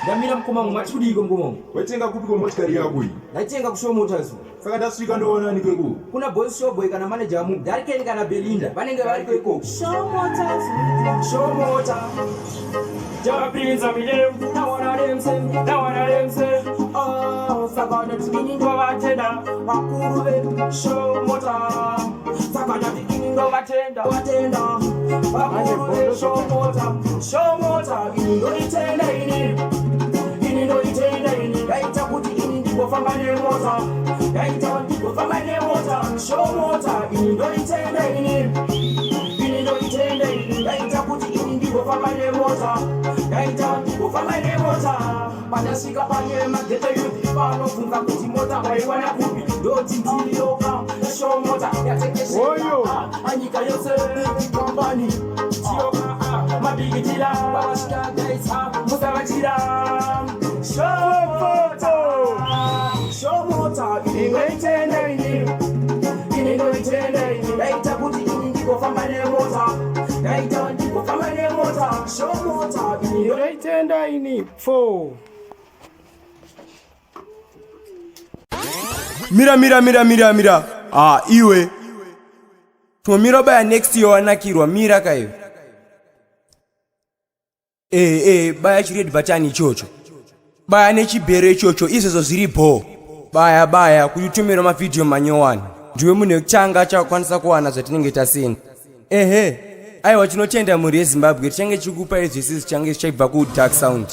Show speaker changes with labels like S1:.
S1: Ndamira mkomangu machudiko mkomangu.
S2: Watenga kupi kwa motikari yako hii?
S1: Ndaitenga kushow motors.
S2: Saka ndasvika ndoona nikeku.
S1: Kuna boss show boy kana manager mu. Darikeni kana Belinda. Vanenge vari kweko.
S3: Show motors.
S1: Show motors. Jah Principal, now one of them say, now one of them say, oh, Sakana beginning of a tender, Makuru, show motor. Sakana beginning of a tender, Makuru, show motor, in the tender, in the tender, right up with the Indian for my name water, right up for my name water, show motor, in the tender, in the tender, right up with the Indian for my name water. Gaita kufanya ni mota panashika panye magete yupi pano funga kuti mota baiwana kupi doti ndilioka show mota yatekesha anyika yose kompani tioka mabigitila bashika gaita musabachira show mota ingoitenda ini gaita kuti ndiko famba ni mota gaita ndiko famba ni mota show mota
S4: Uraitenda ini 4.
S5: Mira. Iwe. Tumira baya next year wanakirwa mira kayo. Baya chiredi batani chocho. Baya nechibere chocho izo ziripo. Baya kuyitumira ma video manyowani. Ndiwe mune changa chakwanisa kuwana zvatinenge tasina. Aiwa chinotenda muri yeZimbabwe change chikupa izvisi change chaibva ku Dark Sound.